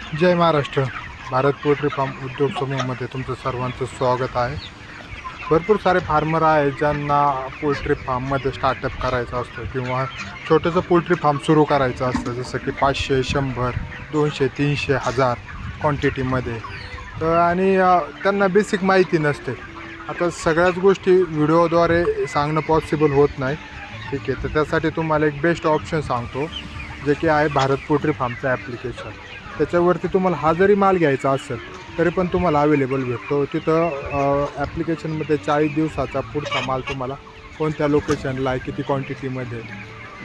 जय Maharashtra. Bharat poultry form उद्योग समूहामध्ये तुमचं सर्वांचं स्वागत आहे. भरपूर सारे फार्मर आहेत ज्यांना पोल्ट्री फार्ममध्ये स्टार्टअप करायचं असतं किंवा छोटंसं पोल्ट्री फार्म सुरू करायचं असतं, जसं की 500, 100, 200, 300, 1000 क्वांटिटीमध्ये. आणि त्यांना बेसिक माहिती नसते. आता सगळ्याच गोष्टी व्हिडिओद्वारे सांगणं पॉसिबल होत नाही. ठीक आहे, तर त्यासाठी तुम्हाला एक बेस्ट ऑप्शन सांगतो, जे की आहे भारत पोल्ट्री फार्मचं ॲप्लिकेशन. त्याच्यावरती तुम्हाला हा जरी माल घ्यायचा असेल तरी पण तुम्हाला अवेलेबल भेटतो. तिथं ॲप्लिकेशनमध्ये 40 दिवसाचा पुढचा माल तुम्हाला कोणत्या लोकेशनला आहे, किती क्वांटिटीमध्ये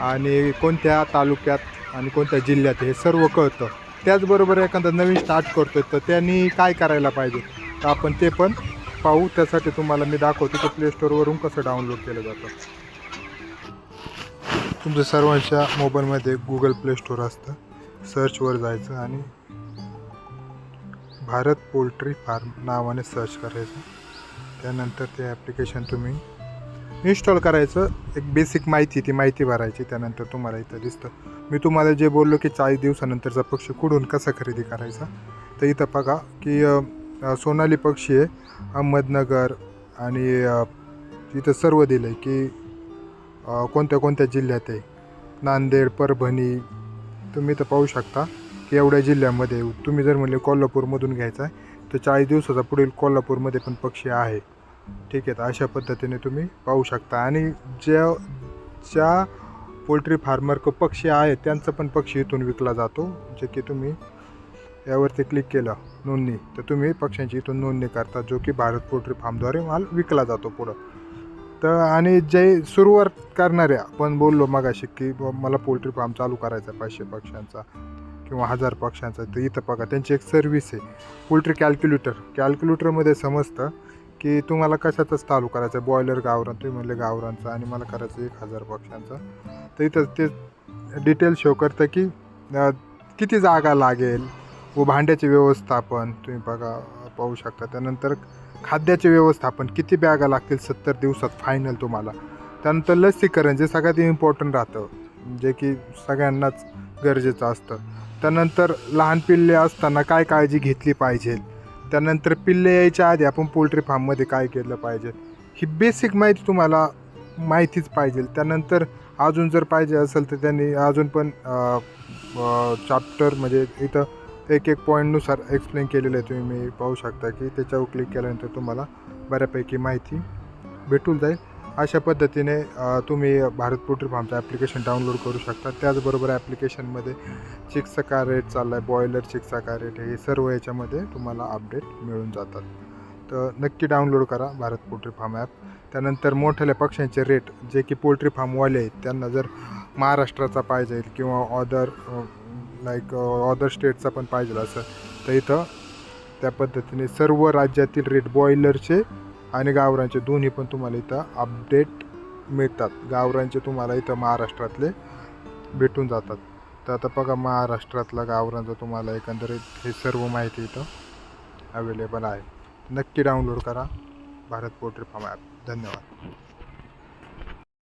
आणि कोणत्या तालुक्यात आणि कोणत्या जिल्ह्यात हे सर्व कळतं. त्याचबरोबर एखादा नवीन स्टार्ट करतो तर त्यांनी काय करायला पाहिजे तर आपण ते पण पाहू. त्यासाठी तुम्हाला मी दाखवतो की प्ले स्टोअरवरून कसं डाउनलोड केलं जातं. तुमच्या सर्वांच्या मोबाईलमध्ये गुगल प्ले स्टोअर असतं. सर्चवर जायचं आणि भारत पोल्ट्री फार्म नावाने सर्च करायचं. त्यानंतर ते ॲप्लिकेशन तुम्ही इन्स्टॉल करायचं. एक बेसिक माहिती ती माहिती भरायची. त्यानंतर तुम्हाला इथं दिसतं. मी तुम्हाला जे बोललो की 40 दिवसानंतरचा पक्षी कुठून कसा खरेदी करायचा, तर इथं बघा की सोनाली पक्षी आहे अहमदनगर आणि इथं सर्व दिलं आहे की कोणत्या कोणत्या जिल्ह्यात आहे. नांदेड, परभणी, तुम्ही इथं पाहू शकता की एवढ्या जिल्ह्यामध्ये. तुम्ही जर म्हणले कोल्हापूरमधून घ्यायचा आहे तर 40 दिवसाचा पुढील कोल्हापूरमध्ये पण पक्षी आहे. ठीक आहे, तर अशा पद्धतीने तुम्ही पाहू शकता. आणि ज्या पोल्ट्री फार्मर पक्षी आहे त्यांचा पण पक्षी इथून विकला जातो. जे की तुम्ही यावरती क्लिक केलं नोंदणी, तर तुम्ही पक्ष्यांची इथून नोंदणी करता, जो की भारत पोल्ट्री फार्मद्वारे माल विकला जातो पुढं. तर आणि जे सुरुवात करणारे आपण बोललो मगाशी की मला पोल्ट्री फार्म चालू करायचा 500 पक्ष्यांचा किंवा 1000 पक्ष्यांचा, तर इथं बघा त्यांची एक सर्व्हिस आहे पोल्ट्री कॅल्क्युलेटर. कॅल्क्युलेटरमध्ये समजतं की तुम्हाला कशाचाच चालू करायचं आहे. बॉयलर, गावरान, तुम्ही म्हणले गावरानचा आणि मला करायचं 1000 पक्ष्यांचा, तर इथं ते डिटेल शो करतं की किती जागा लागेल व भांड्याचे व्यवस्थापन तुम्ही पाहू शकता. त्यानंतर खाद्याचे व्यवस्थापन, किती बॅगा लागतील 70 दिवसात फायनल तुम्हाला. त्यानंतर लसीकरण, जे सगळ्यात इम्पॉर्टंट राहतं, जे की सगळ्यांनाच गरजेचं असतं. त्यानंतर लहान पिल्ले असताना काय काळजी घेतली पाहिजे. त्यानंतर पिल्ले यायच्या आधी आपण पोल्ट्री फार्ममध्ये काय केलं पाहिजे, ही बेसिक माहिती तुम्हाला माहितीच पाहिजे. त्यानंतर अजून जर पाहिजे असेल तर त्यांनी अजून पण चॅप्टर म्हणजे इथं एक पॉईंटनुसार एक्सप्लेन केलेलं आहे. तुम्ही पाहू शकता की त्याच्यावर क्लिक केल्यानंतर तुम्हाला बऱ्यापैकी माहिती भेटून जाईल. अशा पद्धतीने तुम्ही भारत पोल्ट्री फार्मचं ॲप्लिकेशन डाउनलोड करू शकता. त्याचबरोबर ॲप्लिकेशनमध्ये चिक्सचा काय रेट चालला आहे, बॉयलर चिक्सचा काय रेट आहे, हे सर्व याच्यामध्ये तुम्हाला अपडेट मिळून जातात. तर नक्की डाउनलोड करा भारत पोल्ट्री फार्म ॲप. त्यानंतर मोठ्याल्या पक्ष्यांचे रेट, जे की पोल्ट्री फार्मवाले आहेत त्यांना जर महाराष्ट्राचा पाहिजे किंवा अदर स्टेटचा पण पाहिजे असेल, तर इथं त्या पद्धतीने सर्व राज्यातील रेट बॉयलरचे आणि गावरांचे दोन्ही पण तुम्हाला इथं अपडेट मिळतात. गावरांचे तुम्हाला इथं महाराष्ट्रातले भेटून जातात. तर आता बघा महाराष्ट्रातला गावरांचा तुम्हाला एकंदरीत हे सर्व माहिती इथं अवेलेबल आहे. नक्की डाउनलोड करा भारत पोल्ट्री फार्म ॲप. धन्यवाद.